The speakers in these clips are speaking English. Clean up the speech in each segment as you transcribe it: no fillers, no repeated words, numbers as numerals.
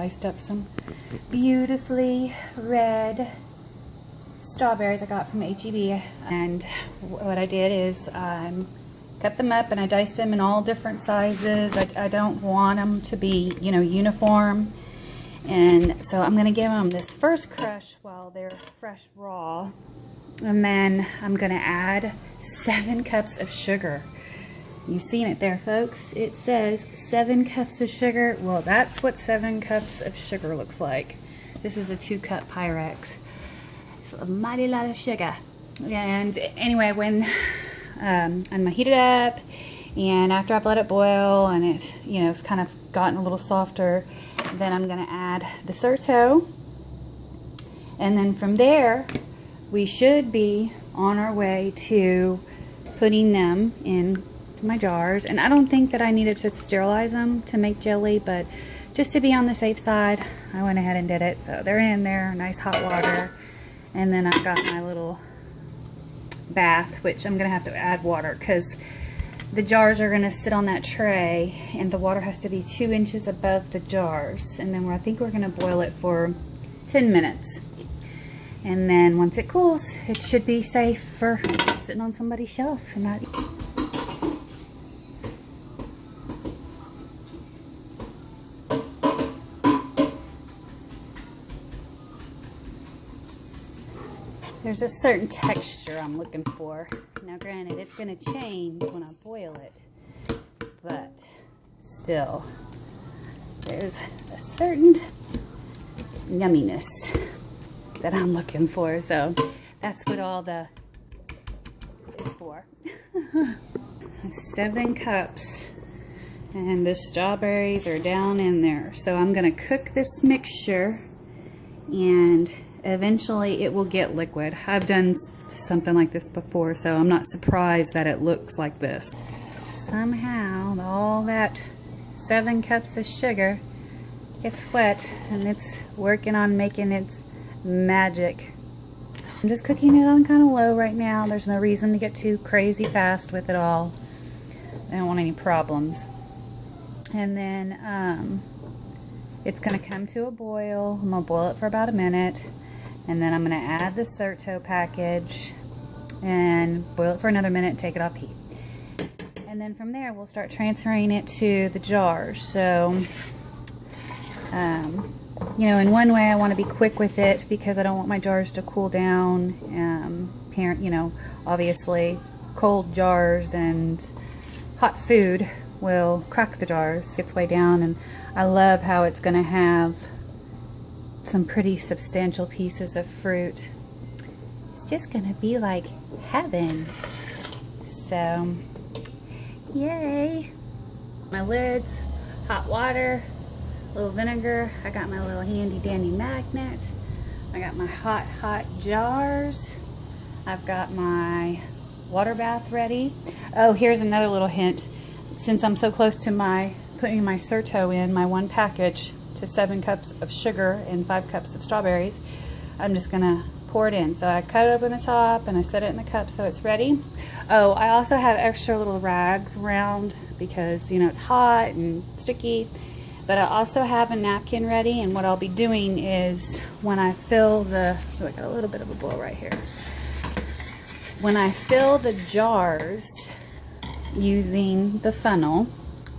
diced up some beautifully red strawberries I got from HEB. And what I did is cut them up and I diced them in all different sizes. I don't want them to be, you know, uniform. And so I'm going to give them this first crush while they're fresh raw. And then I'm going to add 7 cups of sugar. You've seen it there, folks. It says 7 cups of sugar. Well, that's what 7 cups of sugar looks like. This is a 2-cup Pyrex. It's a mighty lot of sugar. And anyway, when I'm gonna heat it up, and after I've let it boil and it, you know, it's kind of gotten a little softer, then I'm gonna add the Surto. And then from there, we should be on our way to putting them in my jars. And I don't think that I needed to sterilize them to make jelly, but just to be on the safe side, I went ahead and did it. So they're in there, nice hot water. And then I've got my little bath, which I'm gonna have to add water because the jars are gonna sit on that tray and the water has to be 2 inches above the jars. And then I think we're gonna boil it for 10 minutes. And then once it cools, it should be safe for sitting on somebody's shelf and not. There's a certain texture I'm looking for. Now granted, it's going to change when I boil it, but still, there's a certain yumminess that I'm looking for. So that's what all the is for. 7 cups, and the strawberries are down in there. So I'm going to cook this mixture, and eventually it will get liquid. I've done something like this before, so I'm not surprised that it looks like this. Somehow all that 7 cups of sugar gets wet, and it's working on making its magic. I'm just cooking it on kind of low right now. There's no reason to get too crazy fast with it all. I don't want any problems. And then it's going to come to a boil. I'm going to boil it for about a minute. And then I'm going to add the Surto package and boil it for another minute, take it off heat. And then from there, we'll start transferring it to the jars. So, you know, in one way, I want to be quick with it because I don't want my jars to cool down. You know, obviously, cold jars and hot food will crack the jars its way down. And I love how it's going to have some pretty substantial pieces of fruit. It's just gonna be like heaven. So, yay. My lids, hot water, a little vinegar. I got my little handy dandy magnet. I got my hot jars. I've got my water bath ready. Oh, here's another little hint. Since I'm so close to putting my Surto in, my 1 package, to 7 cups of sugar and 5 cups of strawberries, I'm just gonna pour it in. So I cut it open the top and I set it in the cup so it's ready. Oh, I also have extra little rags around because, you know, it's hot and sticky. But I also have a napkin ready, and what I'll be doing is when I fill the, oh, I got a little bit of a bowl right here. When I fill the jars using the funnel,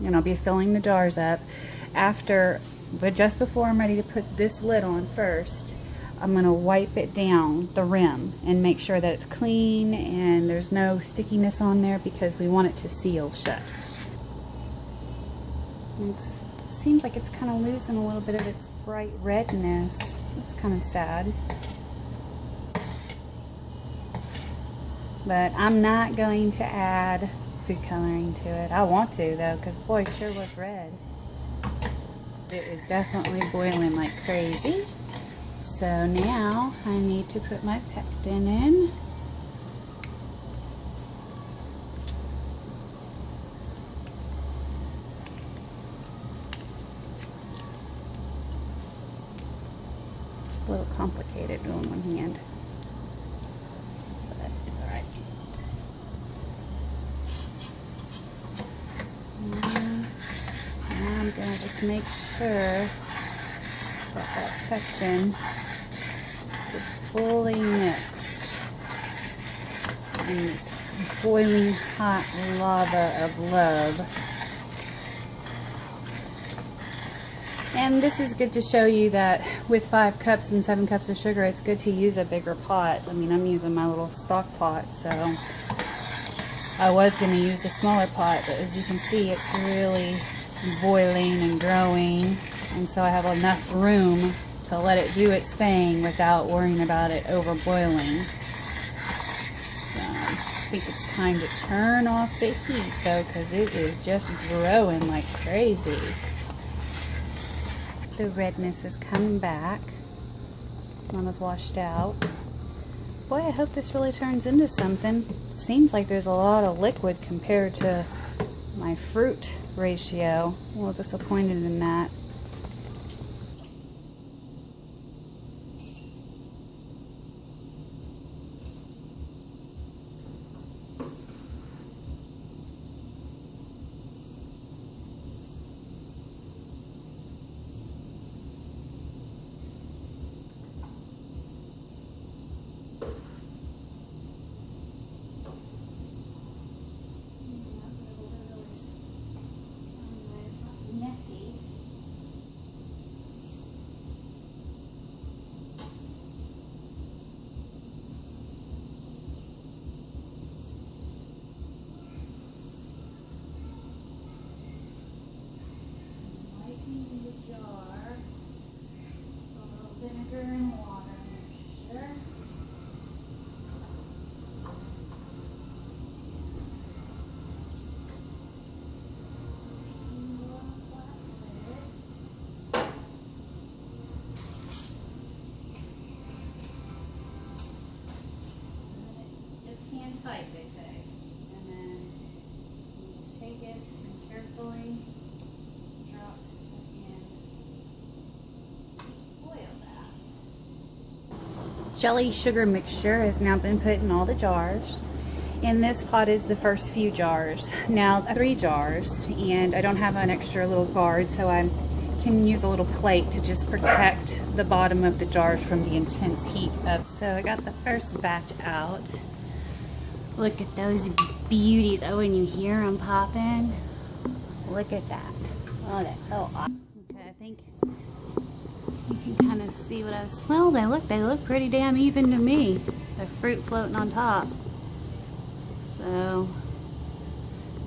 and I'll be filling the jars up but just before I'm ready to put this lid on first, I'm going to wipe it down, the rim, and make sure that it's clean and there's no stickiness on there because we want it to seal shut. It seems like it's kind of losing a little bit of its bright redness. It's kind of sad. But I'm not going to add food coloring to it. I want to though, because boy, it sure was red. It is definitely boiling like crazy. So now I need to put my pectin in. A little complicated doing one hand, but it's all right. I'm gonna just make sure Got that pectin. It's fully mixed in this boiling hot lava of love. And this is good to show you that with 5 cups and 7 cups of sugar, it's good to use a bigger pot. I mean, I'm using my little stock pot, so I was going to use a smaller pot, but as you can see, it's really boiling and growing, and so I have enough room to let it do its thing without worrying about it over boiling. So I think it's time to turn off the heat though, because it is just growing like crazy. The redness is coming back. Mama's washed out. Boy, I hope this really turns into something. Seems like there's a lot of liquid compared to my fruit ratio. I'm a little disappointed in that. Vinegar and water mixture. Just hand tight, they say. And then you just take it and carefully drop in. Jelly sugar mixture has now been put in all the jars. And this pot is the first few jars. Now 3 jars, and I don't have an extra little guard, so I can use a little plate to just protect the bottom of the jars from the intense heat of. So I got the first batch out. Look at those beauties. Oh, and you hear them popping? Look at that. Oh, that's so awesome. Okay, I think you can kind of see what I smell. They look pretty damn even to me. The fruit floating on top. So,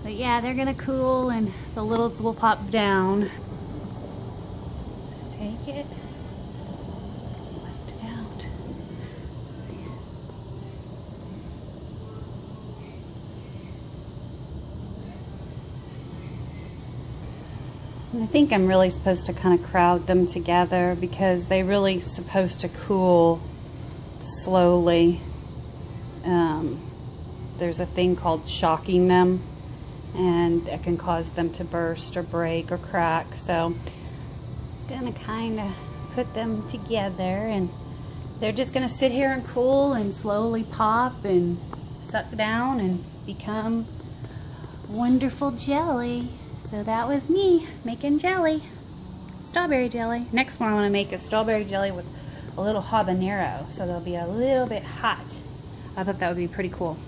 but yeah, they're gonna cool and the lids will pop down. Just take it, lift it out. And I think I'm really supposed to kind of crowd them together because they're really supposed to cool slowly. There's a thing called shocking them, and it can cause them to burst or break or crack. So I'm gonna kind of put them together, and they're just gonna sit here and cool and slowly pop and suck down and become wonderful jelly. So that was me making jelly, strawberry jelly. Next one I want to make is strawberry jelly with a little habanero, so they'll be a little bit hot. I thought that would be pretty cool.